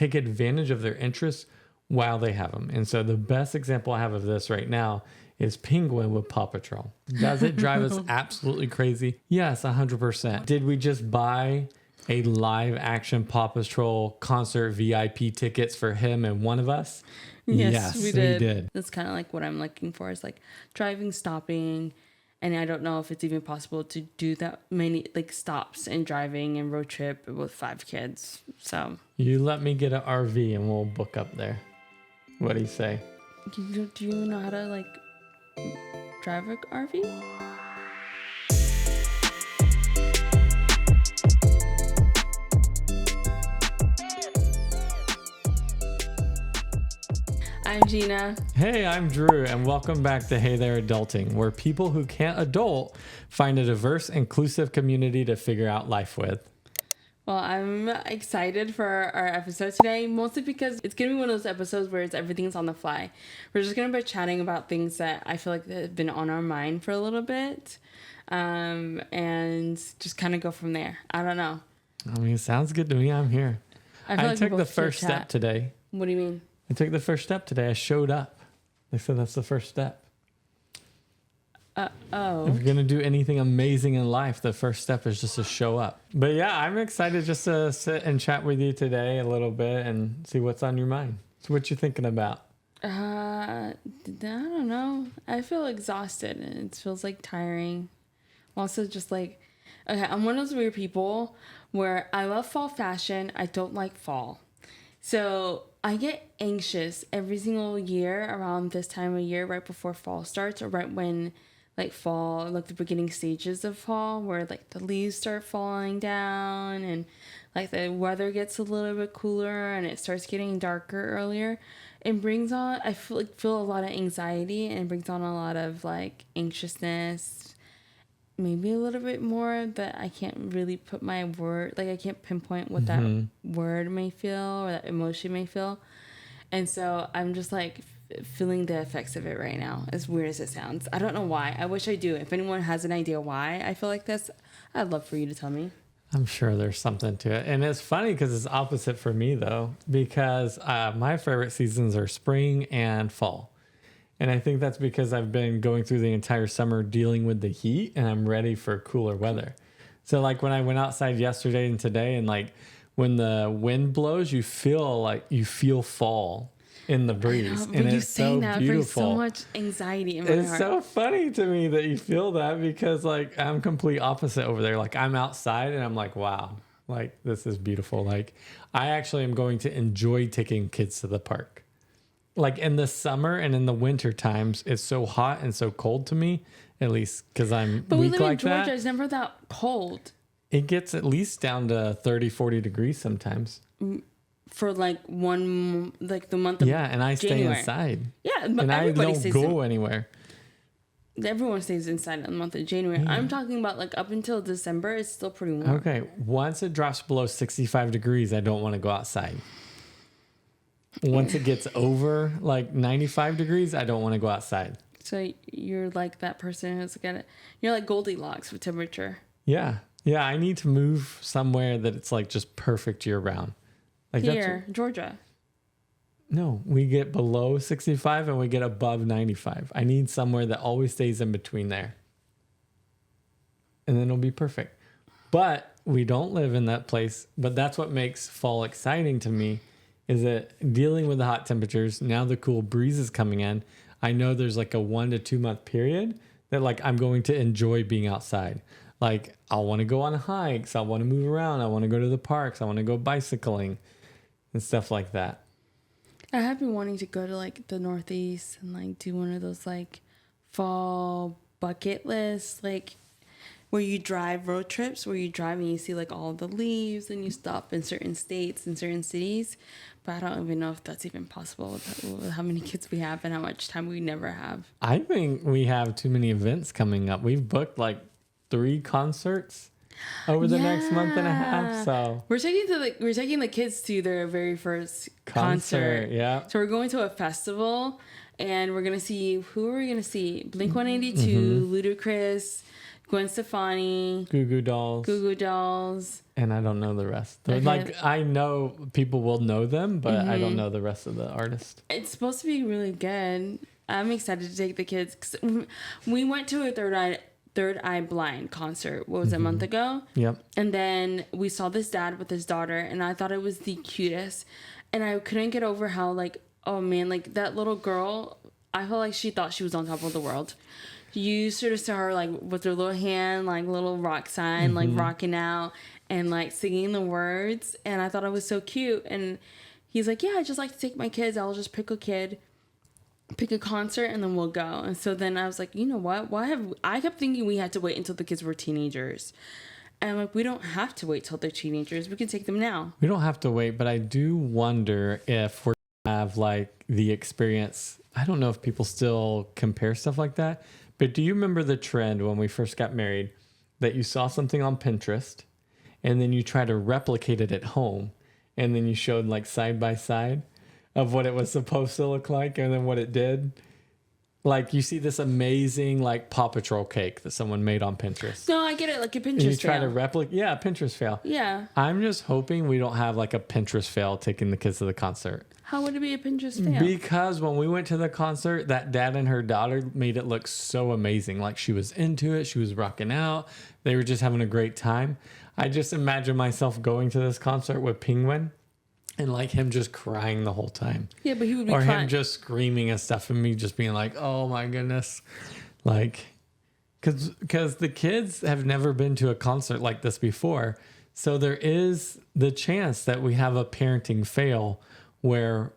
take advantage of their interests while they have them. And so the best example I have of this right now is Penguin with Paw Patrol. Does it drive us absolutely crazy? Yes, 100%. Did we just buy a live action Paw Patrol concert VIP tickets for him and one of us? Yes, we did. That's kind of like what I'm looking for, is like driving, stopping. And I don't know if it's even possible to do that many like stops and driving and road trip with 5 kids. So you let me get an RV and we'll book up there. What do you say? Do you know how to like drive an RV? I'm Jeena. Hey, I'm Drew, and welcome back to Hey There Adulting, where people who can't adult find a diverse, inclusive community to figure out life with. Well, I'm excited for our episode today, mostly because it's going to be one of those episodes where everything's on the fly. We're just going to be chatting about things that I feel like that have been on our mind for a little bit, and just kind of go from there. I don't know. I mean, it sounds good to me. I'm here. I took the first step today. What do you mean? I took the first step today. I showed up. They said that's the first step. If you're going to do anything amazing in life, the first step is just to show up. But yeah, I'm excited just to sit and chat with you today a little bit and see what's on your mind. So what you thinking about? I don't know. I feel exhausted and it feels like tiring. I'm also just like, okay, I'm one of those weird people where I love fall fashion. I don't like fall. So I get anxious every single year around this time of year, right before fall starts, or right when like fall, like the beginning stages of fall, where like the leaves start falling down and like the weather gets a little bit cooler and it starts getting darker earlier. It brings on, I feel a lot of anxiety, and it brings on a lot of like anxiousness, maybe a little bit more that I can't really put my word, like I can't pinpoint what that word may feel or that emotion may feel. And so I'm just like feeling the effects of it right now, as weird as it sounds. I don't know why. I wish I do. If anyone has an idea why I feel like this, I'd love for you to tell me. I'm sure there's something to it. And it's funny because it's opposite for me though, because my favorite seasons are spring and fall. And I think that's because I've been going through the entire summer dealing with the heat and I'm ready for cooler weather. So like when I went outside yesterday and today, and like when the wind blows, you feel fall in the breeze. Know, and it's so that beautiful. So much anxiety in my heart. It's so funny to me that you feel that, because like I'm complete opposite over there. Like I'm outside and I'm like, wow, like this is beautiful. Like I actually am going to enjoy taking kids to the park. Like in the summer and in the winter times, it's so hot and so cold to me, at least because I'm but weak we live like in Georgia, that. It's never that cold. It gets at least down to 30, 40 degrees sometimes. For like the month of January. Yeah, and I stay inside. Yeah, but and I don't go anywhere. Everyone stays inside in the month of January. I'm talking about like up until December, it's still pretty warm. Okay, once it drops below 65 degrees, I don't want to go outside. Once it gets over like 95 degrees, I don't want to go outside. So you're like that person who's you're like Goldilocks with temperature. Yeah. Yeah, I need to move somewhere that it's like just perfect year round. Like here, Georgia. No, we get below 65 and we get above 95. I need somewhere that always stays in between there. And then it'll be perfect. But we don't live in that place. But that's what makes fall exciting to me, is that dealing with the hot temperatures, now the cool breeze is coming in. I know there's like a 1 to 2 month period that like I'm going to enjoy being outside. Like I'll want to go on hikes. I want to move around. I want to go to the parks. I want to go bicycling and stuff like that. I have been wanting to go to like the Northeast and like do one of those like fall bucket lists, like where you drive road trips, where you drive and you see like all the leaves and you stop in certain states and certain cities. But I don't even know if that's even possible with how many kids we have and how much time we never have. I think we have too many events coming up. We've booked like 3 concerts over the next month and a half. So we're taking the kids to their very first concert. Yeah. So we're going to a festival and we're gonna see, who are we gonna see? Blink-182, Ludacris, Gwen Stefani, Goo Goo Dolls. Goo Goo Dolls. And I don't know the rest. Okay. Like, I know people will know them, but I don't know the rest of the artists. It's supposed to be really good. I'm excited to take the kids. 'Cause we went to a Third Eye Blind concert. What was it, a month ago? Yep. And then we saw this dad with his daughter, and I thought it was the cutest. And I couldn't get over how, like, oh man, like that little girl, I felt like she thought she was on top of the world. You sort of saw her like with her little hand, like little rock sign, like rocking out and like singing the words. And I thought it was so cute. And he's like, yeah, I just like to take my kids. I'll just pick a concert, and then we'll go. And so then I was like, you know what? I kept thinking we had to wait until the kids were teenagers. And I'm like, we don't have to wait till they're teenagers. We can take them now. We don't have to wait, but I do wonder if we're going to have like the experience. I don't know if people still compare stuff like that, but do you remember the trend when we first got married that you saw something on Pinterest and then you try to replicate it at home and then you showed like side by side of what it was supposed to look like and then what it did? Like you see this amazing like Paw Patrol cake that someone made on Pinterest. No, I get it. Like a Pinterest And you try fail. to replicate. Yeah, Pinterest fail. Yeah. I'm just hoping we don't have like a Pinterest fail taking the kids to the concert. How would it be a Pinterest fail? Because when we went to the concert, that dad and her daughter made it look so amazing. Like she was into it. She was rocking out. They were just having a great time. I just imagine myself going to this concert with Penguin and like him just crying the whole time. Yeah, but he would be Or crying. him just screaming and stuff and me just being like, oh my goodness. Like, because the kids have never been to a concert like this before. So there is the chance that we have a parenting fail where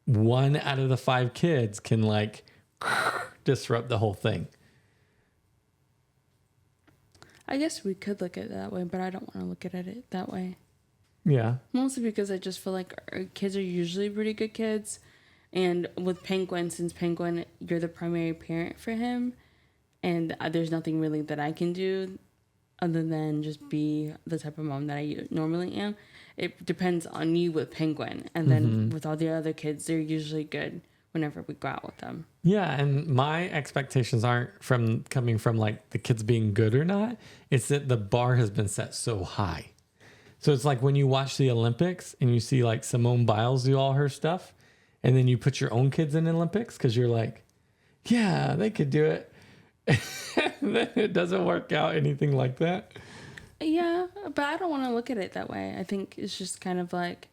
1 out of the 5 kids can like disrupt the whole thing. I guess we could look at it that way, but I don't want to look at it that way. Yeah. Mostly because I just feel like our kids are usually pretty good kids. And with Penguin, since Penguin, you're the primary parent for him. And there's nothing really that I can do other than just be the type of mom that I normally am. It depends on you with Penguin. And then with all the other kids, they're usually good whenever we go out with them. Yeah, and my expectations aren't coming from like the kids being good or not. It's that the bar has been set so high. So it's like when you watch the Olympics and you see like Simone Biles do all her stuff, and then you put your own kids in the Olympics because you're like, yeah, they could do it. Then it doesn't work out anything like that. Yeah, but I don't want to look at it that way. I think it's just kind of like,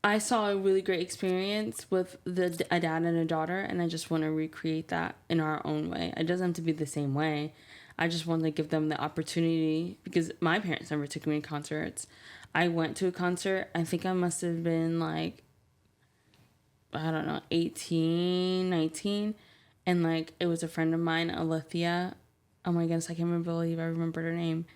I saw a really great experience with a dad and a daughter, and I just want to recreate that in our own way. It doesn't have to be the same way. I just want to give them the opportunity because my parents never took me to concerts. I went to a concert. I think I must have been like, I don't know, 18, 19. And like, it was a friend of mine, Alethea. Oh my goodness, I can't believe I remembered her name.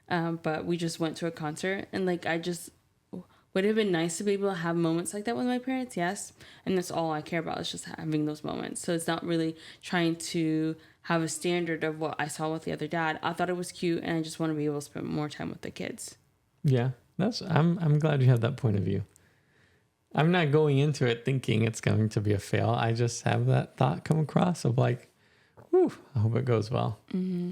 But we just went to a concert, and like, would it have been nice to be able to have moments like that with my parents? Yes. And that's all I care about is just having those moments. So it's not really trying to have a standard of what I saw with the other dad. I thought it was cute, and I just want to be able to spend more time with the kids. Yeah, I'm glad you have that point of view. I'm not going into it thinking it's going to be a fail. I just have that thought come across of like, whew, I hope it goes well. Mm-hmm.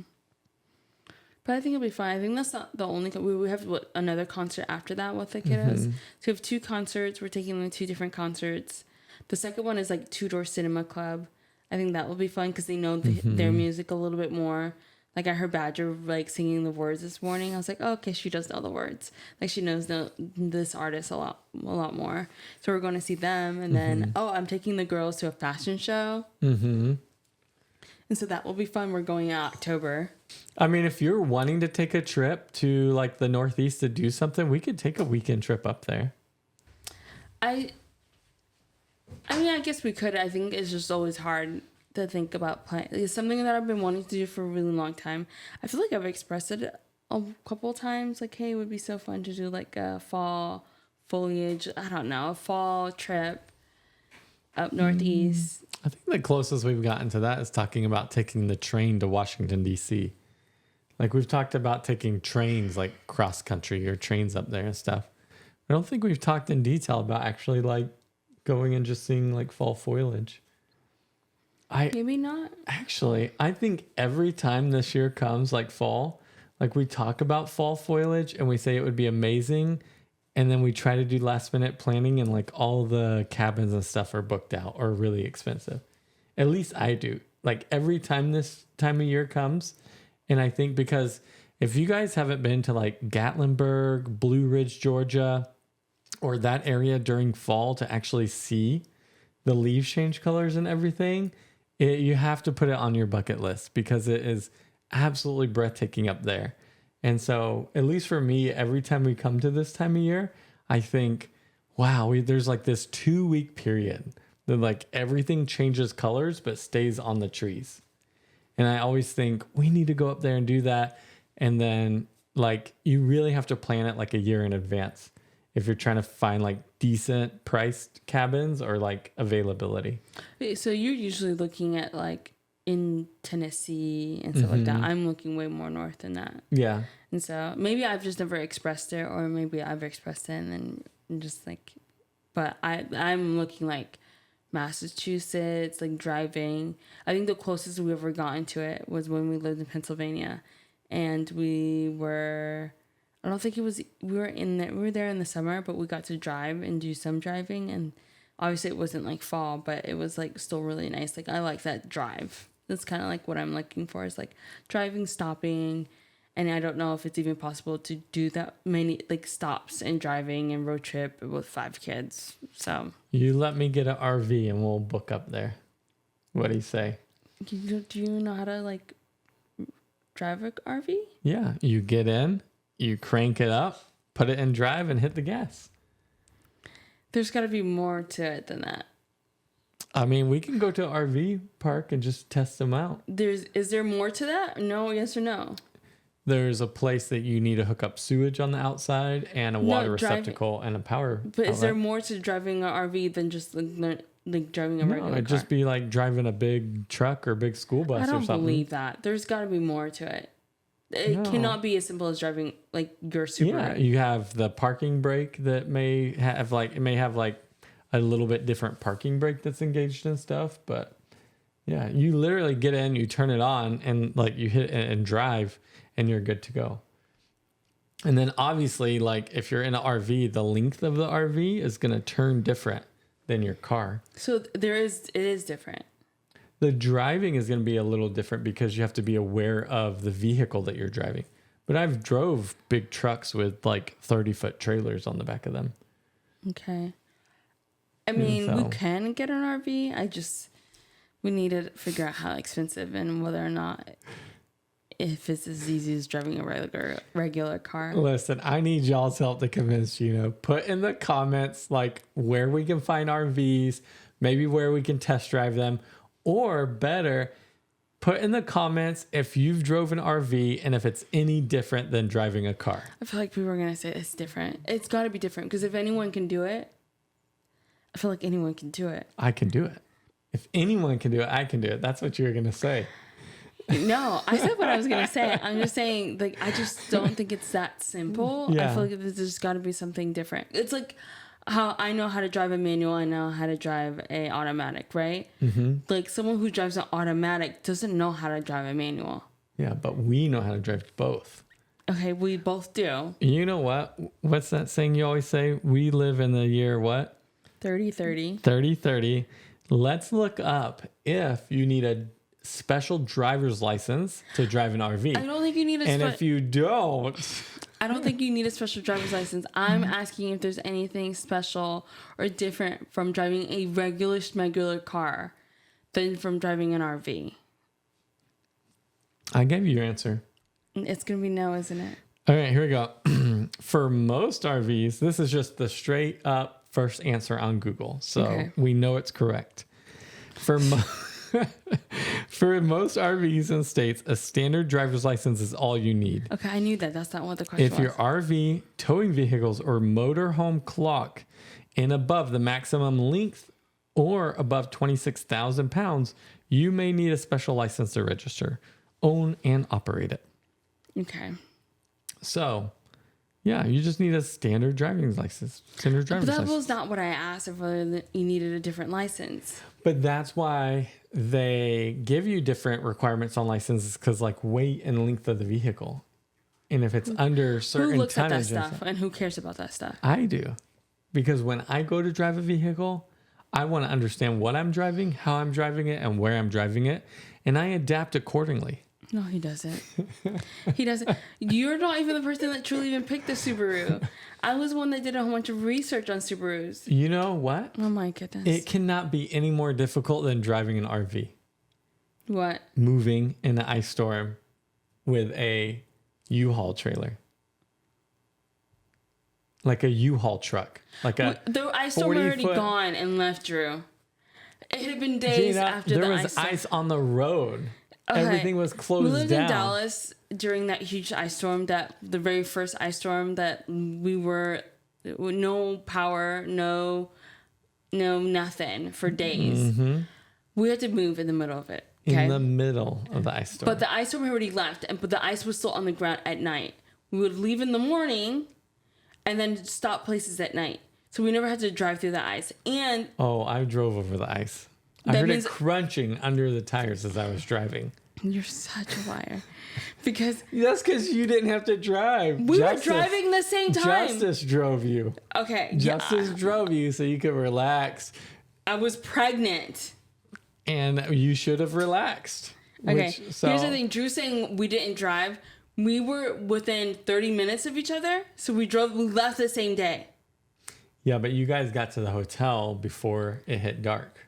But I think it'll be fine. I think that's not the only. We have another concert after that with the kiddos. So we have 2 concerts. We're taking them to 2 different concerts. The second one is like Two Door Cinema Club. I think that will be fun because they know their music a little bit more. Like I heard Badger like singing the words this morning. I was like, oh, okay, she does know the words. Like she knows this artist a lot more. So we're going to see them, and then I'm taking the girls to a fashion show. Mm-hmm. And so that will be fun. We're going in October. I mean, if you're wanting to take a trip to like the Northeast to do something, we could take a weekend trip up there. I mean, I guess we could. I think it's just always hard to think about planning. It's something that I've been wanting to do for a really long time. I feel like I've expressed it a couple of times. Like, hey, it would be so fun to do like a fall foliage. I don't know, a fall trip up Northeast. I think the closest we've gotten to that is talking about taking the train to Washington, D.C. Like we've talked about taking trains like cross country or trains up there and stuff. I don't think we've talked in detail about actually like going and just seeing like fall foliage. Maybe not. Actually, I think every time this year comes, like fall, like we talk about fall foliage and we say it would be amazing. And then we try to do last minute planning and like all the cabins and stuff are booked out or really expensive. At least I do. Like every time this time of year comes. And I think because if you guys haven't been to like Gatlinburg, Blue Ridge, Georgia, or that area during fall to actually see the leaves change colors and everything, you have to put it on your bucket list because it is absolutely breathtaking up there. And so, at least for me, every time we come to this time of year, I think, wow, there's like this 2-week period that like everything changes colors but stays on the trees. And I always think we need to go up there and do that. And then like you really have to plan it like a year in advance if you're trying to find like decent priced cabins or like availability. So you're usually looking at like in Tennessee and stuff like that. I'm looking way more north than that. Yeah. And so maybe I've just never expressed it, or maybe I've expressed it and then just like, but I'm looking like Massachusetts, like driving. I think the closest we ever gotten to it was when we lived in Pennsylvania, and we were there in the summer, but we got to drive and do some driving, and obviously it wasn't like fall, but it was like still really nice. Like I like that drive. That's kind of like what I'm looking for, is like driving, stopping. And I don't know if it's even possible to do that many like stops and driving and road trip with 5 kids. So you let me get an RV and we'll book up there. What do you say? Do you know how to like drive an RV? Yeah, you get in, you crank it up, put it in drive, and hit the gas. There's got to be more to it than that. I mean, we can go to an RV park and just test them out. Is there more to that? No, yes or no? There's a place that you need to hook up sewage on the outside and a water receptacle and a power But outlet. Is there more to driving an RV than just like driving a regular car? It'd just be like driving a big truck or big school bus or something. I don't believe that. There's got to be more to it. It cannot be as simple as driving like your Subaru. Yeah, you have the parking brake that may have like a little bit different parking brake that's engaged in stuff, but yeah, you literally get in, you turn it on, and like you hit it and drive, and you're good to go. And then obviously, like if you're in an RV, the length of the RV is going to turn different than your car. So it is different. The driving is going to be a little different because you have to be aware of the vehicle that you're driving. But I've drove big trucks with like 30-foot trailers on the back of them. Okay. I mean, we can get an RV. We need to figure out how expensive and whether or not, if it's as easy as driving a regular car. Listen, I need y'all's help to convince you. Put in the comments like where we can find RVs, maybe where we can test drive them, or better, put in the comments if you've drove an RV and if it's any different than driving a car. I feel like people are going to say it's different. It's got to be different because if anyone can do it, I feel like anyone can do it. I can do it. If anyone can do it, I can do it. That's what you were going to say. No, I said what I was going to say. I'm just saying, like, I just don't think it's that simple. Yeah. I feel like there's got to be something different. It's like how I know how to drive a manual, I know how to drive a automatic, right? Mm-hmm. Like someone who drives an automatic doesn't know how to drive a manual. Yeah, but we know how to drive both. Okay, we both do. You know what? What's that saying you always say? We live in the year what? 30-30. 30-30. Let's look up if you need a special driver's license to drive an RV. I don't think you need And if you don't... I don't think you need a special driver's license. I'm asking if there's anything special or different from driving a regular car than from driving an RV. I gave you your answer. It's going to be no, isn't it? All right, here we go. For most RVs, this is just the straight up first answer on Google. So we know it's correct. For most RVs and states, a standard driver's license is all you need. Okay, I knew that. That's not what the question was. If your RV, towing vehicles, or motorhome clock in above the maximum length or above 26,000 pounds, you may need a special license to register, own, and operate it. Okay. So, Yeah, you just need a standard driving license. Standard But driver's that license. was not what I asked, if whether you needed a different license. But that's why they give you different requirements on licenses, because like weight and length of the vehicle. And if it's under certain Who looks at that tonnage, stuff and who cares about that stuff? I do. Because when I go to drive a vehicle, I want to understand what I'm driving, how I'm driving it, and where I'm driving it. And I adapt accordingly. No, he doesn't. He doesn't. You're not even the person that truly even picked the Subaru. I was one that did a whole bunch of research on Subarus. You know what? Oh my goodness. It cannot be any more difficult than driving an RV. What? Moving in an ice storm with a U-Haul trailer. Like a U-Haul truck. Like a The ice storm had already 40-foot gone and left Drew. It had been days Gina, after there the was ice storm. ice on the road. Okay. Everything was closed We lived down. in Dallas during that huge ice storm, the very first ice storm that we were no power, no nothing for days. Mm-hmm. We had to move in the middle of it. Okay? In the middle of the ice storm. But the ice storm had already left, but the ice was still on the ground at night. We would leave in the morning and then stop places at night. So we never had to drive through the ice. And oh, I drove over the ice. I That heard means- it crunching under the tires as I was driving. you're such a liar. Because That's because you didn't have to drive. we were driving the same time. Justice drove you. Okay. Justice drove you so you could relax. I was pregnant. And you should have relaxed. Okay. So, Here's the thing. Drew saying we didn't drive. We were within 30 minutes of each other. So we left the same day. yeah, but you guys got to the hotel before it hit dark.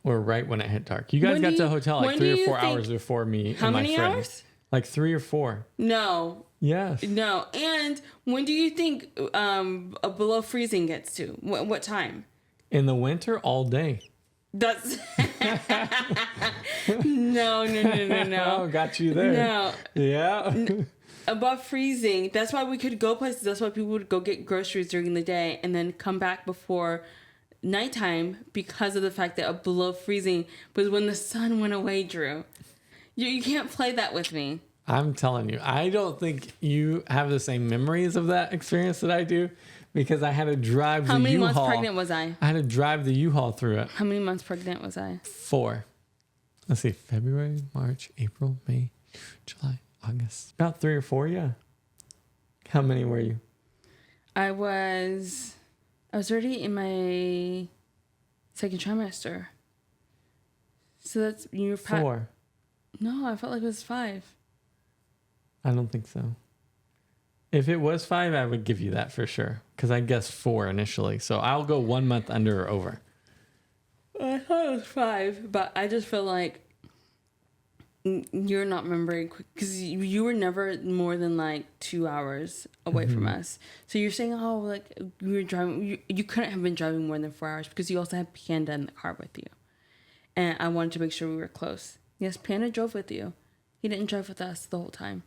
Or right when it hit dark. You guys When got do to the you- hotel when like do 3 or you 4 think- hours before me How and my many friend. hours? Like 3 or 4. No. Yes. No. And when do you think a below freezing gets to? What time? In the winter, all day. That's no. Oh, got you there. No. Yeah. Above freezing. That's why we could go places. That's why people would go get groceries during the day and then come back before nighttime, because of the fact that below freezing was when the sun went away, Drew. You can't play that with me. I'm telling you, I don't think you have the same memories of that experience that I do, because I had to drive How the many U-Haul. months pregnant was I? I had to drive the U-Haul through it. How many months pregnant was I? 4. Let's see, February, March, April, May, July, August. About 3 or 4, yeah. How many were you? I was already in my second trimester. So that's 4. No, I felt like it was 5. I don't think so. If it was 5, I would give you that for sure, because I guessed 4 initially. So I'll go 1 month under or over. I thought it was 5, but I just feel like you're not remembering quick, because you were never more than like 2 hours away from us. So you're saying, oh, like you were driving, you couldn't have been driving more than 4 hours because you also had Panda in the car with you. And I wanted to make sure we were close. Yes, Panda drove with you. He didn't drive with us the whole time.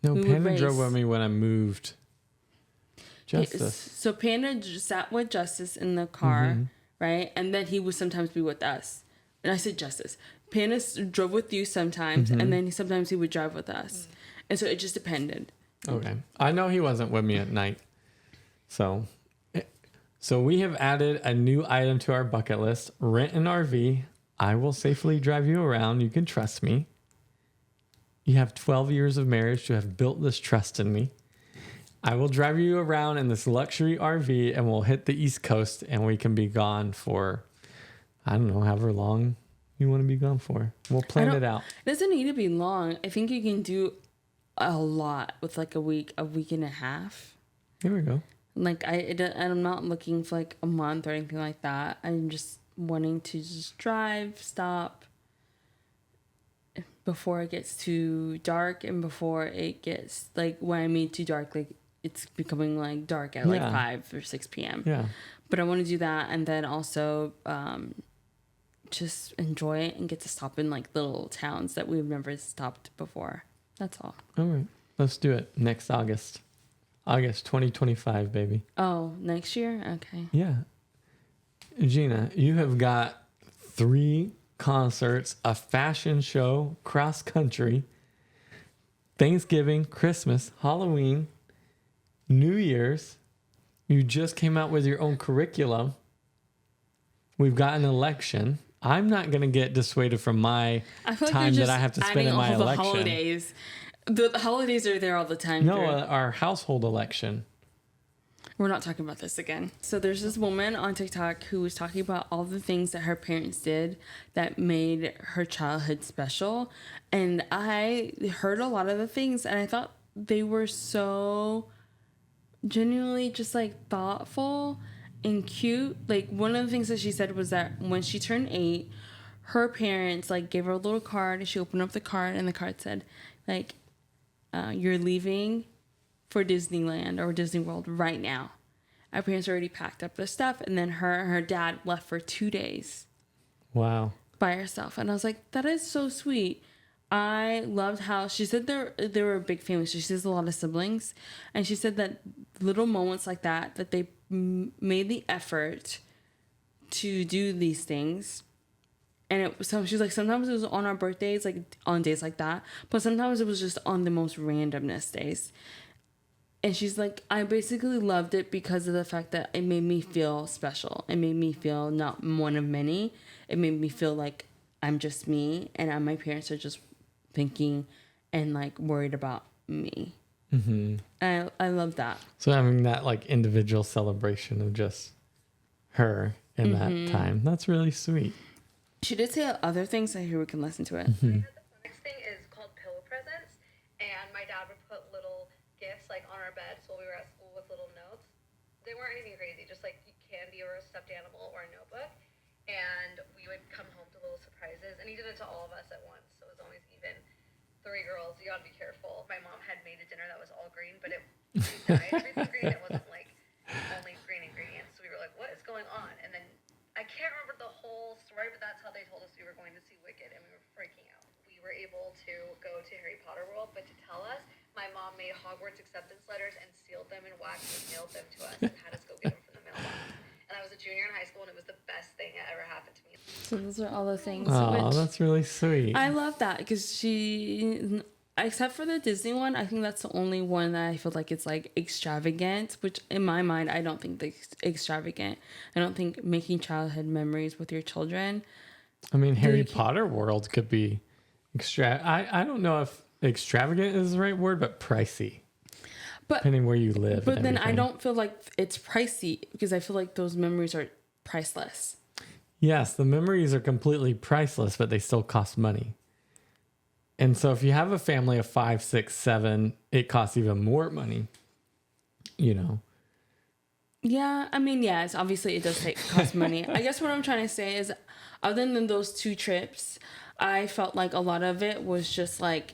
No, We would Panda drove race. with me when I moved. Justice. So Panda sat with Justice in the car, Mm-hmm. right? And then he would sometimes be with us. And I said Justice. Panda drove with you sometimes, Mm-hmm. and then sometimes he would drive with us. And so it just depended. Okay. I know he wasn't with me at night. So we have added a new item to our bucket list. Rent an RV. I will safely drive you around. You can trust me. You have 12 years of marriage to have built this trust in me. I will drive you around in this luxury RV, and we'll hit the East Coast, and we can be gone for, I don't know, however long you want to be gone for. We'll plan it out. It doesn't need to be long. I think you can do a lot with like a week and a half. Here we go. Like I'm not looking for like a month or anything like that. I'm just wanting to just drive, stop before it gets too dark, and before it gets like, when I mean too dark, like it's becoming like dark at like 5 or 6 p.m. Yeah. But I want to do that, and then also just enjoy it and get to stop in like little towns that we've never stopped before. That's all. All right. Let's do it next August. August 2025, baby. Oh, next year? Okay. Yeah. Jeena, you have got 3 concerts, a fashion show, cross country, Thanksgiving, Christmas, Halloween, New Year's. You just came out with your own curriculum. We've got an election. I'm not going to get dissuaded from my time that I have to spend in my election. Holidays. The holidays are there all the time. No, our household election. We're not talking about this again. So there's this woman on TikTok who was talking about all the things that her parents did that made her childhood special. And I heard a lot of the things and I thought they were so genuinely just like thoughtful and cute. Like one of the things that she said was that when she turned 8, her parents like gave her a little card and she opened up the card and the card said like, you're leaving for Disneyland or Disney World right now. Our parents already packed up their stuff, and then her dad left for 2 days. Wow. By herself. And I was like, that is so sweet. I loved how she said they were a big family. So she has a lot of siblings, and she said that little moments like that they made the effort to do these things. And she's like, sometimes it was on our birthdays, like on days like that, but sometimes it was just on the most randomness days. And she's like, I basically loved it because of the fact that it made me feel special. It made me feel not one of many. It made me feel like I'm just me and my parents are just thinking and like worried about me. Mm-hmm. And I love that. So having that like individual celebration of just her in that time, that's really sweet. She did say other things, so here we can listen to it. Mm-hmm. The next thing is called pillow presents, and my dad would put little gifts like on our beds while we were at school with little notes. They weren't anything crazy, just like candy or a stuffed animal or a notebook. And we would come home to little surprises, and he did it to all of us at once, so it was always even. 3 girls, you gotta be careful. My mom had made a dinner that was all green, but it dyed everything green. It wasn't like only green ingredients. So we were like, what is going on? And then I can't remember the whole story, but that's how they told us we were going to see Wicked, and we were freaking out. We were able to go to Harry Potter World, but to tell us, my mom made Hogwarts acceptance letters and sealed them in wax and mailed them to us and had us go get them from the mailbox. And I was a junior in high school, and it was the best thing that ever happened to me. So those are all the things. Oh, that's really sweet. I love that because she, except for the Disney one, I think that's the only one that I feel like it's like extravagant, which in my mind, I don't think that's extravagant. I don't think making childhood memories with your children. I mean, Harry Potter World could be I don't know if extravagant is the right word, but pricey. But, depending where you live. But then I don't feel like it's pricey because I feel like those memories are priceless. Yes, the memories are completely priceless, but they still cost money. And so if you have a family of 5, 6, 7, it costs even more money, you know. Yeah, I mean, yes, obviously it does cost money. I guess what I'm trying to say is other than those 2 trips, I felt like a lot of it was just like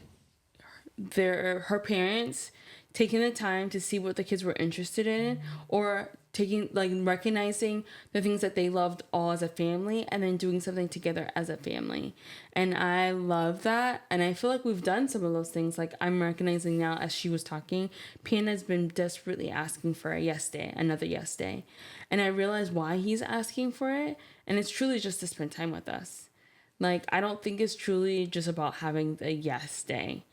her parents taking the time to see what the kids were interested in or recognizing the things that they loved all as a family and then doing something together as a family. And I love that. And I feel like we've done some of those things. Like I'm recognizing now as she was talking, Pian has been desperately asking for a yes day, another yes day. And I realized why he's asking for it. And it's truly just to spend time with us. Like, I don't think it's truly just about having the yes day.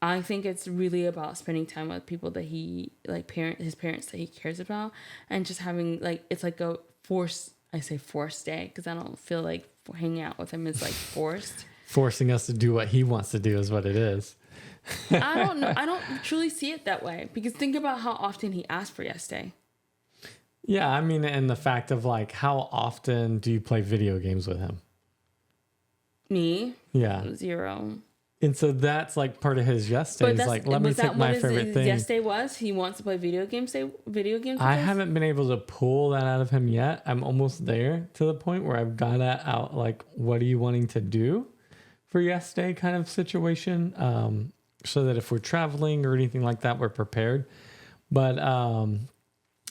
I think it's really about spending time with people that he, like his parents that he cares about, and just having, like, it's like a forced day, because I don't feel like hanging out with him is, like, forced. Forcing us to do what he wants to do is what it is. I don't know. I don't truly see it that way, because think about how often he asked for yes day. Yeah, I mean, and the fact of, like, how often do you play video games with him? Me? Yeah. 0. And so that's like part of his yes day. He's like, let me take my favorite thing. Yes day was he wants to play video games. I haven't been able to pull that out of him yet. I'm almost there to the point where I've got that out. Like, what are you wanting to do for yes day kind of situation? So that if we're traveling or anything like that, we're prepared. But I'm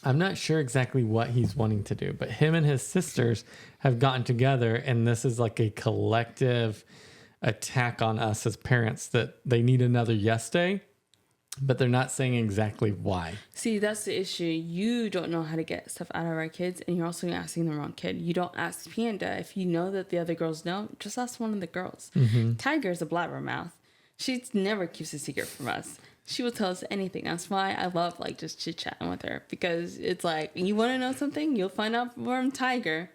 not sure exactly what he's wanting to do. But him and his sisters have gotten together, and this is like a collective attack on us as parents that they need another yes day, but they're not saying exactly why. See, that's the issue. You don't know how to get stuff out of our kids, and you're also asking the wrong kid. You don't ask Panda. If you know that the other girls know, just ask one of the girls. Mm-hmm. Tiger's a blabbermouth. She never keeps a secret from us. She will tell us anything. That's why I love like just chit chatting with her, because it's like, you want to know something, you'll find out from Tiger.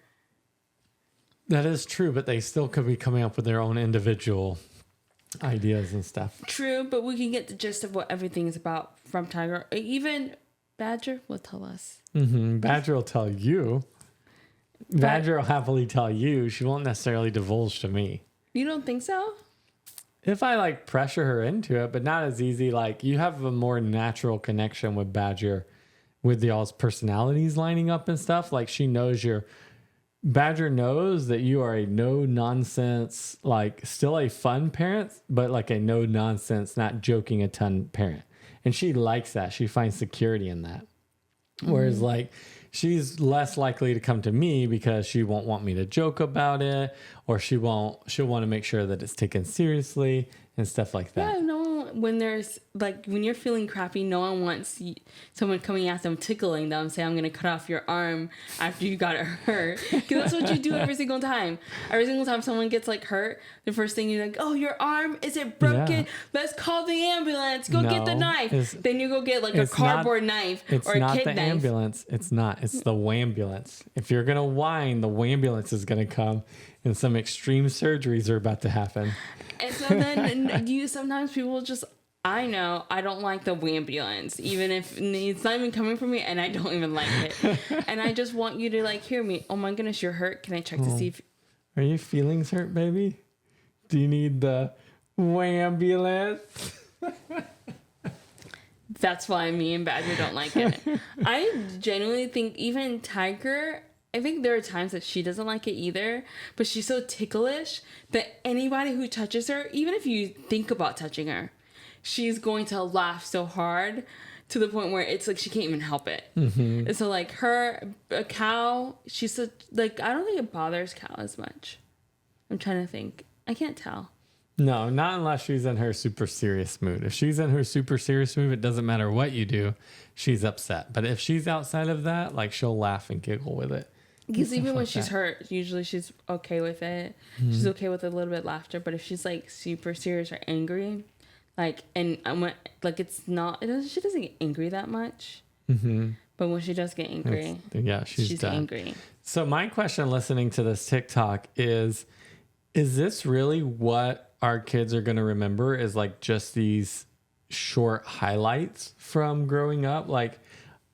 That is true, but they still could be coming up with their own individual ideas and stuff. True, but we can get the gist of what everything is about from Tiger. Even Badger will tell us. Badger will tell you. Badger will happily tell you. She won't necessarily divulge to me. You don't think so? If I like pressure her into it, but not as easy. Like, you have a more natural connection with Badger, with y'all's personalities lining up and stuff. Like, she knows Badger knows that you are a no nonsense, like still a fun parent, but like a no nonsense, not joking a ton parent. And she likes that. She finds security in that. Whereas like, she's less likely to come to me because she won't want me to joke about it, or she'll want to make sure that it's taken seriously and stuff like that. Yeah, no, when there's like, when you're feeling crappy, no one wants someone coming at them, tickling them, say, I'm going to cut off your arm after you got hurt. Because that's what you do every single time. Every single time someone gets like hurt, the first thing you're like, oh, your arm, is it broken? Yeah. Let's call the ambulance. Go get the knife. Then you go get like a cardboard knife or a kid knife. It's not the ambulance. It's not. It's the wambulance. If you're going to whine, the wambulance is going to come, and some extreme surgeries are about to happen. And so then sometimes people just, I know I don't like the wambulance, even if it's not even coming from me and I don't even like it. And I just want you to like hear me. Oh my goodness, you're hurt. Can I check to see if... Are your feelings hurt, baby? Do you need the wambulance? That's why me and Badger don't like it. I genuinely think even Tiger... I think there are times that she doesn't like it either, but she's so ticklish that anybody who touches her, even if you think about touching her, she's going to laugh so hard to the point where it's like she can't even help it. And so like a cow, she's so, like, I don't think it bothers Cow as much. I'm trying to think. I can't tell. No, not unless she's in her super serious mood. If she's in her super serious mood, it doesn't matter what you do, she's upset. But if she's outside of that, like, she'll laugh and giggle with it. Because even when she's hurt, usually she's okay with it. She's okay with a little bit of laughter. But if she's like super serious or angry, like, and I went, like, it's not, she doesn't get angry that much. But when she does get angry, she's done. Angry. So my question listening to this TikTok is this really what our kids are going to remember, is like just these short highlights from growing up? Like,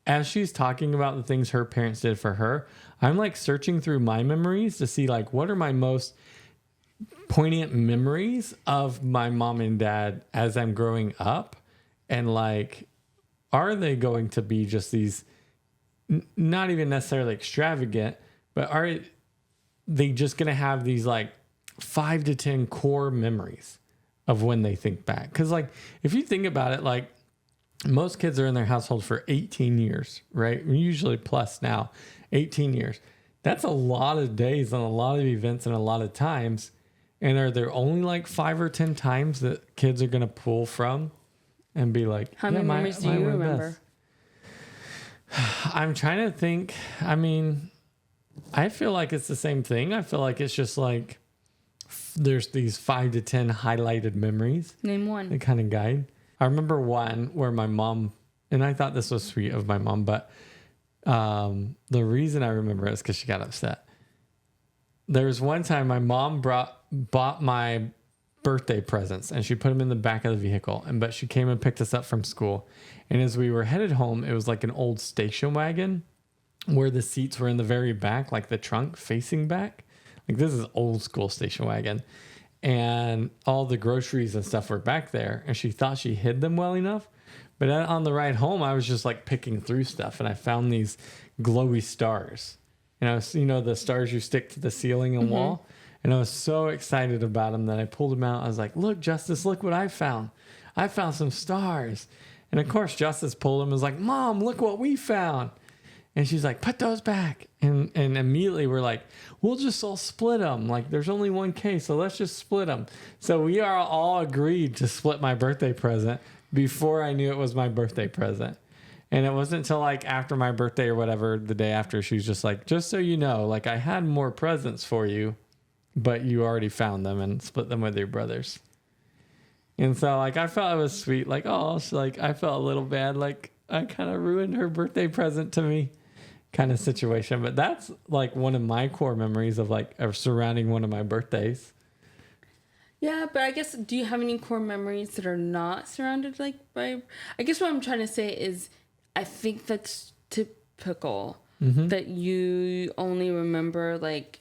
as she's talking about the things her parents did for her, I'm like searching through my memories to see like, what are my most poignant memories of my mom and dad as I'm growing up? And like, are they going to be just these, not even necessarily extravagant, but are they just going to have these like 5 to 10 core memories of when they think back? Because like, if you think about it, like, most kids are in their household for 18 years, right? Usually plus now, 18 years. That's a lot of days and a lot of events and a lot of times. And are there only like 5 or 10 times that kids are going to pull from and be like, how many memories do you remember? I'm trying to think. I mean, I feel like it's the same thing. I feel like it's just like there's these 5 to 10 highlighted memories. Name one. The kind of guide. I remember one where my mom, and I thought this was sweet of my mom, but the reason I remember it is because she got upset. There was one time my mom bought my birthday presents and she put them in the back of the vehicle, but she came and picked us up from school. And as we were headed home, it was like an old station wagon where the seats were in the very back, like the trunk facing back. Like, this is old school station wagon. And all the groceries and stuff were back there, and she thought she hid them well enough. But on the ride home, I was just like picking through stuff, and I found these glowy stars. And I was, the stars you stick to the ceiling and wall. And I was so excited about them that I pulled them out. I was like, look, Justice, look what I found. I found some stars. And of course, Justice pulled them and was like, Mom, look what we found. And she's like, put those back. And immediately we're like, we'll just all split them. Like, there's only one case, so let's just split them. So we are all agreed to split my birthday present before I knew it was my birthday present. And it wasn't until like after my birthday or whatever, the day after, she was just like, just so you know, like, I had more presents for you, but you already found them and split them with your brothers. And so like I felt it was sweet. Like, oh, like I felt a little bad. Like I kind of ruined her birthday present to me, kind of situation. But that's like one of my core memories of surrounding one of my birthdays. Yeah, but I guess, do you have any core memories that are not surrounded like by? I guess what I'm trying to say is, I think that's typical that you only remember like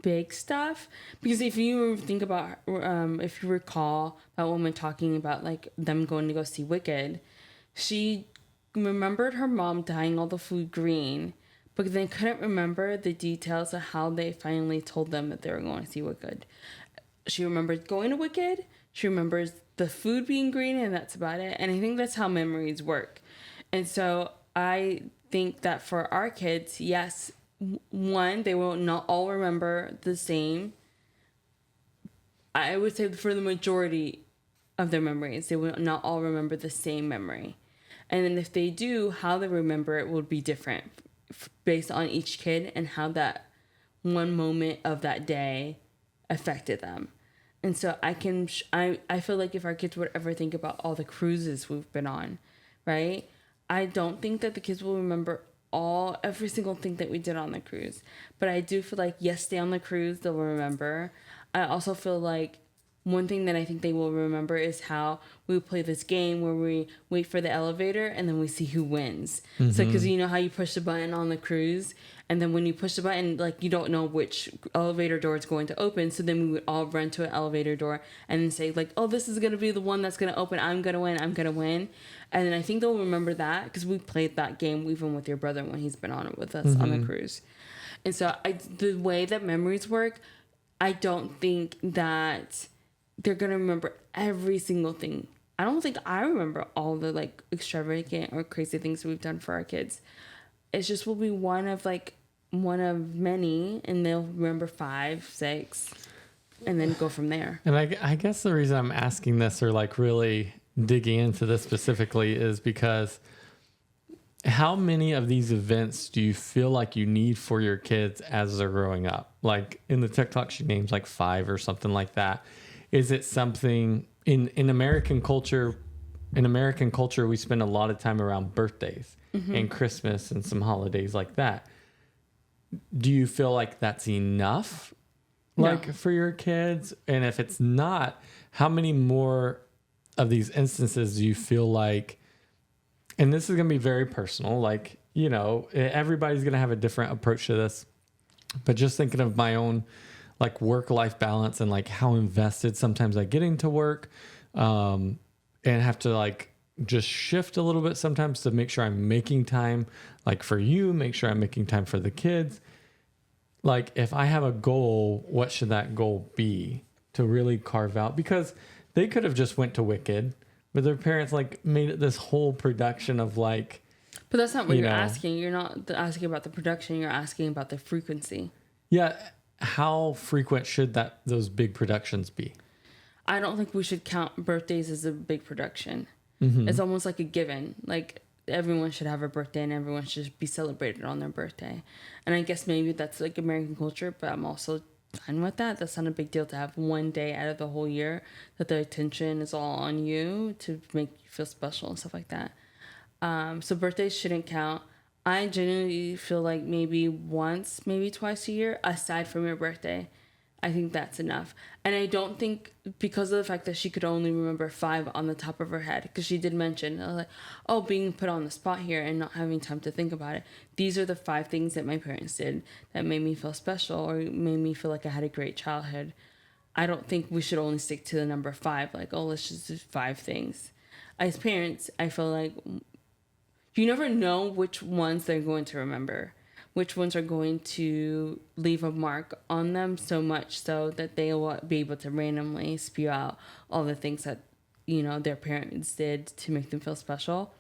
big stuff, because if you think about if you recall that woman talking about like them going to go see Wicked, she remembered her mom dyeing all the food green, but then couldn't remember the details of how they finally told them that they were going to see Wicked. She remembers going to Wicked, she remembers the food being green, and that's about it. And I think that's how memories work. And so I think that for our kids, yes, one, they will not all remember the same. I would say for the majority of their memories, they will not all remember the same memory. And then if they do, how they remember it will be different based on each kid and how that one moment of that day affected them. And so I feel like if our kids would ever think about all the cruises we've been on, right? I don't think that the kids will remember every single thing that we did on the cruise. But I do feel like, yes, stay on the cruise, they'll remember. I also feel like one thing that I think they will remember is how we play this game where we wait for the elevator and then we see who wins. So, because you know how you push the button on the cruise, and then when you push the button, like, you don't know which elevator door is going to open. So then we would all run to an elevator door and then say like, oh, this is going to be the one that's going to open. I'm going to win. I'm going to win. And then I think they'll remember that because we played that game even with your brother when he's been on it with us on the cruise. And so the way that memories work, I don't think that they're going to remember every single thing. I don't think I remember all the like extravagant or crazy things we've done for our kids. It's just will be one of many, and they'll remember 5, 6, and then go from there. And I guess the reason I'm asking this, or like really digging into this specifically, is because how many of these events do you feel like you need for your kids as they're growing up? Like in the TikTok, she names like 5 or something like that. Is it something in American culture? In American culture, we spend a lot of time around birthdays and Christmas and some holidays like that. Do you feel like that's enough, like, for your kids? And if it's not, how many more of these instances do you feel like, and this is going to be very personal, like, you know, everybody's going to have a different approach to this, but just thinking of my own like work-life balance and like how invested sometimes I get into work, and have to like just shift a little bit sometimes to make sure I'm making time, like for you, make sure I'm making time for the kids. Like if I have a goal, what should that goal be to really carve out? Because they could have just went to Wicked, but their parents like made it this whole production of like. But that's not what you're asking. You're not asking about the production. You're asking about the frequency. Yeah. How frequent should those big productions be? I don't think we should count birthdays as a big production. It's almost like a given. Like everyone should have a birthday and everyone should be celebrated on their birthday. And I guess maybe that's like American culture, but I'm also fine with that. That's not a big deal to have one day out of the whole year that the attention is all on you to make you feel special and stuff like that. So birthdays shouldn't count. I genuinely feel like maybe once, maybe twice a year, aside from your birthday, I think that's enough. And I don't think, because of the fact that she could only remember 5 on the top of her head, because she did mention, like, oh, being put on the spot here and not having time to think about it. These are the 5 things that my parents did that made me feel special or made me feel like I had a great childhood. I don't think we should only stick to the number 5, like, oh, let's just do 5 things. As parents, I feel like you never know which ones they're going to remember, which ones are going to leave a mark on them so much so that they will be able to randomly spew out all the things that, you know, their parents did to make them feel special.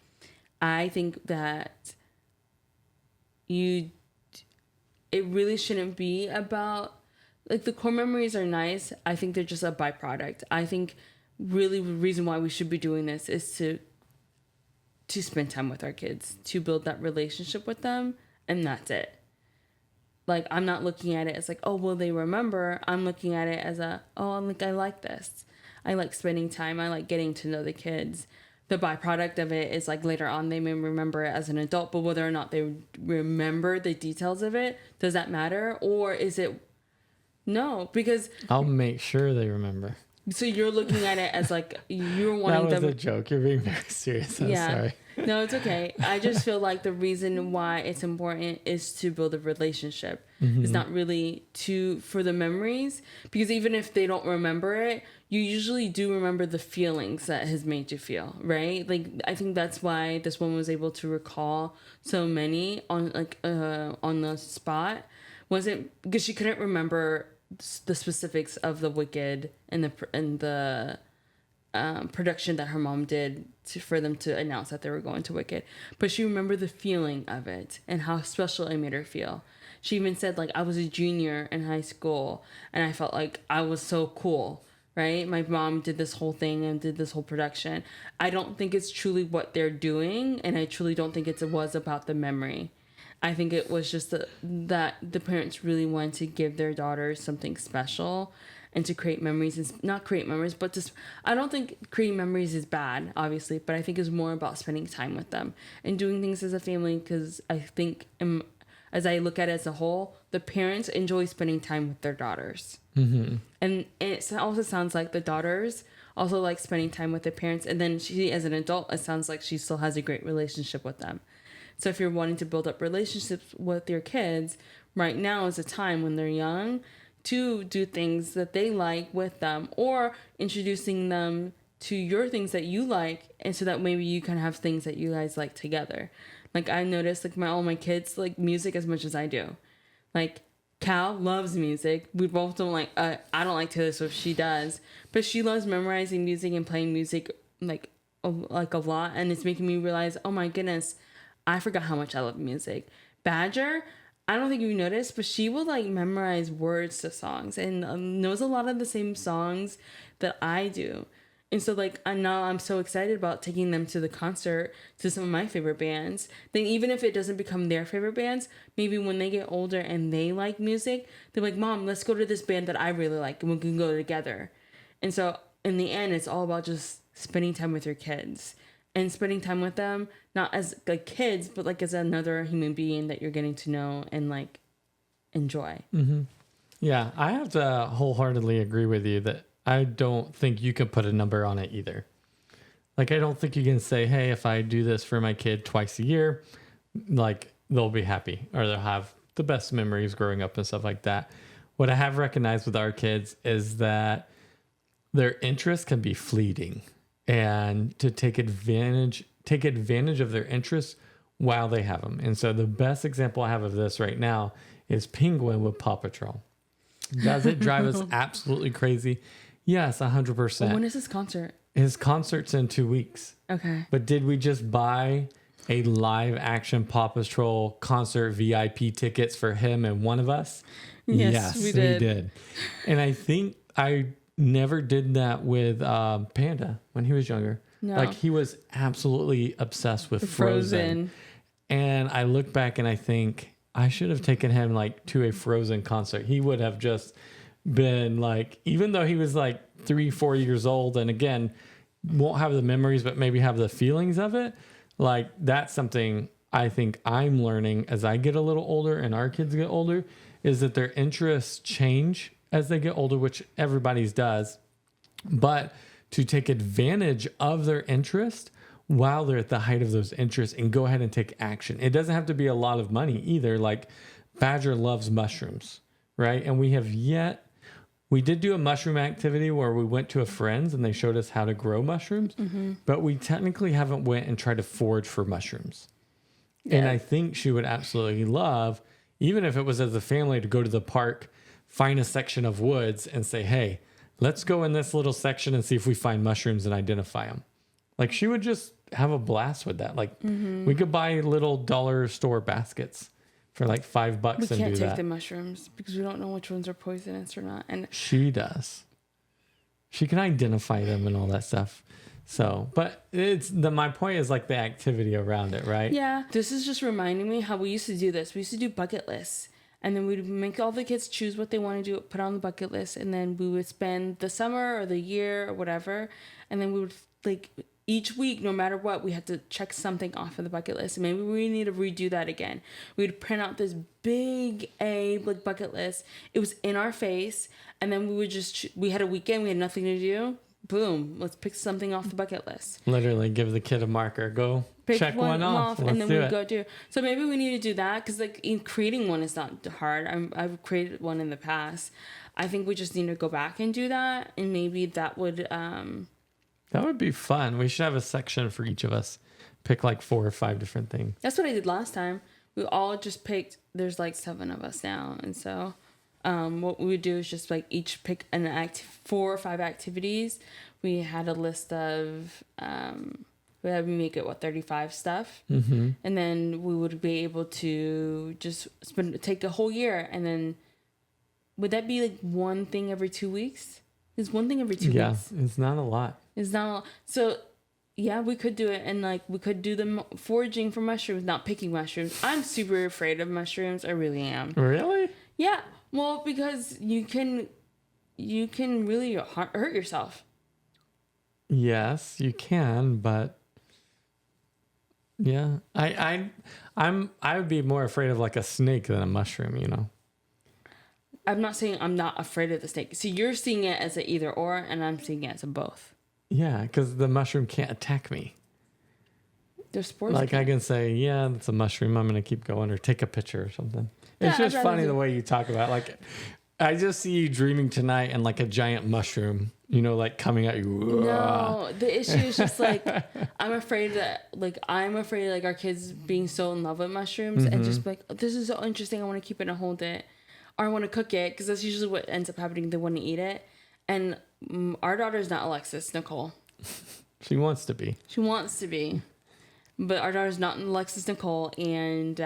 I think that it really shouldn't be about, like, the core memories are nice. I think they're just a byproduct. I think really the reason why we should be doing this is to spend time with our kids, to build that relationship with them, and that's it. Like, I'm not looking at it as like, oh, will they remember? I'm looking at it as I like this. I like spending time. I like getting to know the kids. The byproduct of it is like later on they may remember it as an adult, but whether or not they remember the details of it, does that matter? Or is it no? Because I'll make sure they remember. so you're looking at it as like you're wanting That was them. a joke. You're being very serious. I'm sorry. No, it's okay. I just feel like the reason why it's important is to build a relationship. It's not really for the memories, because even if they don't remember it, you usually do remember the feelings that has made you feel, right? Like I think that's why this woman was able to recall so many on the spot. Wasn't because she couldn't remember the specifics of the Wicked and the production that her mom did for them to announce that they were going to Wicked. But she remembered the feeling of it and how special it made her feel. She even said, like, I was a junior in high school and I felt like I was so cool, right? My mom did this whole thing and did this whole production. I don't think it's truly what they're doing, and I truly don't think it was about the memory. I think it was just that the parents really wanted to give their daughters something special and to create memories. And not create memories, but just, I don't think creating memories is bad, obviously, but I think it's more about spending time with them and doing things as a family, because I think as I look at it as a whole, the parents enjoy spending time with their daughters. Mm-hmm. And it also sounds like the daughters also like spending time with their parents. And then she, as an adult, it sounds like she still has a great relationship with them. So if you're wanting to build up relationships with your kids, right now is a time when they're young to do things that they like with them, or introducing them to your things that you like, and so that maybe you can have things that you guys like together. Like I noticed, like all my kids like music as much as I do. Like Cal loves music. We both don't like. I don't like Taylor Swift. She does, but she loves memorizing music and playing music like a lot, and it's making me realize, oh my goodness, I forgot how much I love music. Badger, I don't think you noticed, but she will like memorize words to songs and knows a lot of the same songs that I do. And so like I'm so excited about taking them to the concert to some of my favorite bands. Then even if it doesn't become their favorite bands, maybe when they get older and they like music, they're like, Mom, let's go to this band that I really like and we can go together. And so in the end, it's all about just spending time with your kids and spending time with them, not as like kids, but like as another human being that you're getting to know and like enjoy. Mm-hmm. Yeah, I have to wholeheartedly agree with you that I don't think you can put a number on it either. Like, I don't think you can say, hey, if I do this for my kid twice a year, like they'll be happy or they'll have the best memories growing up and stuff like that. What I have recognized with our kids is that their interest can be fleeting, and to take advantage of their interests while they have them. And so the best example I have of this right now is Penguin with Paw Patrol. Does it drive us absolutely crazy? Yes, 100%. Well, when is his concert? His concert's in 2 weeks. Okay. But did we just buy a live action Paw Patrol concert VIP tickets for him and one of us? Yes, we did. And I think I never did that with Panda when he was younger. No. Like, he was absolutely obsessed with Frozen. And I look back and I think I should have taken him like to a Frozen concert. He would have just been like, even though he was like 3-4 years old, and again, won't have the memories, but maybe have the feelings of it. Like, that's something I think I'm learning as I get a little older and our kids get older, is that their interests change as they get older, which everybody's does. But to take advantage of their interest while they're at the height of those interests and go ahead and take action. It doesn't have to be a lot of money either. Like, Badger loves mushrooms, right? And we did do a mushroom activity where we went to a friend's and they showed us how to grow mushrooms, but we technically haven't went and tried to forage for mushrooms. Yeah. And I think she would absolutely love, even if it was as a family, to go to the park, find a section of woods and say, hey, let's go in this little section and see if we find mushrooms and identify them. Like, she would just have a blast with that. Like, we could buy little dollar store baskets for like $5 and do that. We can't take the mushrooms because we don't know which ones are poisonous or not. And she does. She can identify them and all that stuff. So, but my point is like the activity around it, right? Yeah. This is just reminding me how we used to do this. We used to do bucket lists. And then we'd make all the kids choose what they want to do, put on the bucket list, and then we would spend the summer or the year or whatever, and then we would like each week, no matter what, we had to check something off of the bucket list. And maybe we need to redo that again. We'd print out this big like bucket list. It was in our face, and then we would we had a weekend, we had nothing to do. Boom, let's pick something off the bucket list. Literally give the kid a marker. Go Pick check one off. and then do we it. go do. So maybe we need to do that because like creating one is not hard. I've created one in the past. I think we just need to go back and do that, and maybe that would. That would be fun. We should have a section for each of us. Pick like 4 or 5 different things. That's what I did last time. We all just picked. There's like 7 of us now, and so. What we would do is just like each pick 4 or 5 activities. We had a list of we had to make it 35 stuff, and then we would be able to just take a whole year. And then would that be like one thing every 2 weeks? Is one thing every 2 weeks? Yeah, it's not a lot. It's not a lot. So yeah, we could do it, and like we could do the foraging for mushrooms, not picking mushrooms. I'm super afraid of mushrooms. I really am. Really? Yeah. Well, because you can really hurt yourself. Yes, you can, but yeah, I would be more afraid of like a snake than a mushroom, you know. I'm not saying I'm not afraid of the snake. See, you're seeing it as a either or, and I'm seeing it as a both. Yeah, because the mushroom can't attack me. They're spores. Like I can say, yeah, that's a mushroom. I'm gonna keep going, or take a picture or something. Yeah, It's just funny the way you talk about it. Like, I just see you dreaming tonight and like a giant mushroom, you know, like coming at you. No, the issue is just like I'm afraid that our kids being so in love with mushrooms and just like, oh, this is so interesting. I want to keep it and hold it, or I want to cook it, because that's usually what ends up happening. They want to eat it, and our daughter's not Alexis Nicole. She wants to be. She wants to be, but our daughter's not Alexis Nicole, and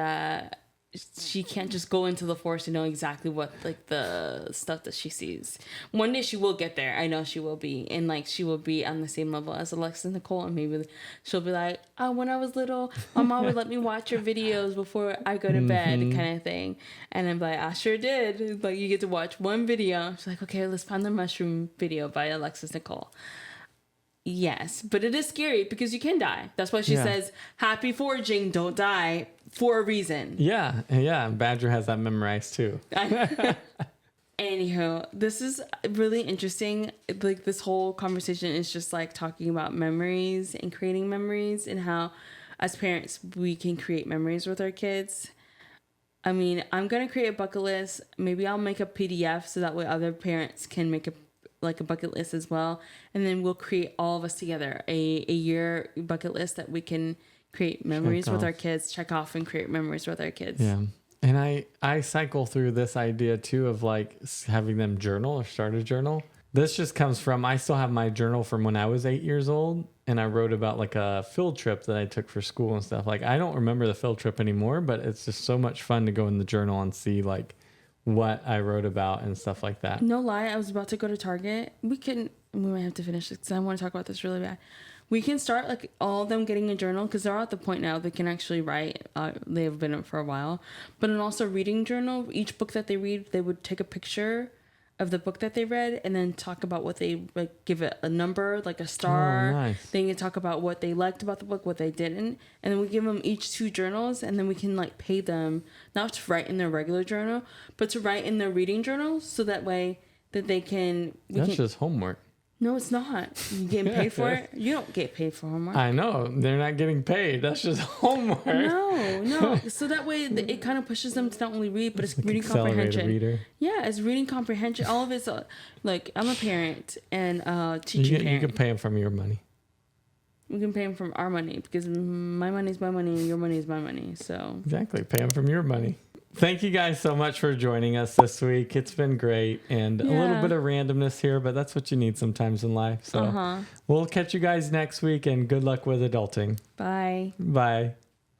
she can't just go into the forest and know exactly what like the stuff that she sees. One day she will get there. I know she will be, and like she will be on the same level as Alexis Nicole, and maybe she'll be like, "Oh, when I was little, my mom would let me watch your videos before I go to bed," kind of thing. And I'm like, "I sure did." Like, you get to watch one video. She's like, "Okay, let's find the mushroom video by Alexis Nicole." Yes, but it is scary because you can die. That's why she says, "Happy foraging, don't die," for a reason. Yeah. Badger has that memorized too. Anywho, this is really interesting. Like, this whole conversation is just like talking about memories and creating memories, and how as parents we can create memories with our kids. I mean, I'm gonna create a bucket list. Maybe I'll make a PDF so that way other parents can make a bucket list as well, and then we'll create all of us together a year bucket list that we can create memories with our kids, check off, and create memories with our kids. Yeah. And I cycle through this idea too of like having them journal or start a journal. This just comes from, I still have my journal from when I was 8 years old, and I wrote about like a field trip that I took for school and stuff. Like, I don't remember the field trip anymore, but it's just so much fun to go in the journal and see like what I wrote about and stuff like that. No lie, I was about to go to Target. We might have to finish this because I want to talk about this really bad. We can start like all of them getting a journal, because they're at the point now they can actually write. They've been in for a while, but an also reading journal. Each book that they read, they would take a picture of the book that they read and then talk about what they like, give it a number, like a star. Oh, nice. They can talk about what they liked about the book, what they didn't, and then we give them each 2 journals, and then we can like pay them not to write in their regular journal, but to write in their reading journal, so that way that they can. That's just homework. No, it's not. You getting paid for it? You don't get paid for homework. I know. They're not getting paid. That's just homework. No. So that way it kind of pushes them to not only read, but it's like reading comprehension. Reader. Yeah, it's reading comprehension. All of it's like, I'm a parent and teaching parent. You can pay them from your money. We can pay them from our money, because my money is my money and your money is my money. So exactly. Pay them from your money. Thank you guys so much for joining us this week. It's been great, and a little bit of randomness here, but that's what you need sometimes in life. So we'll catch you guys next week, and good luck with adulting. Bye. Bye.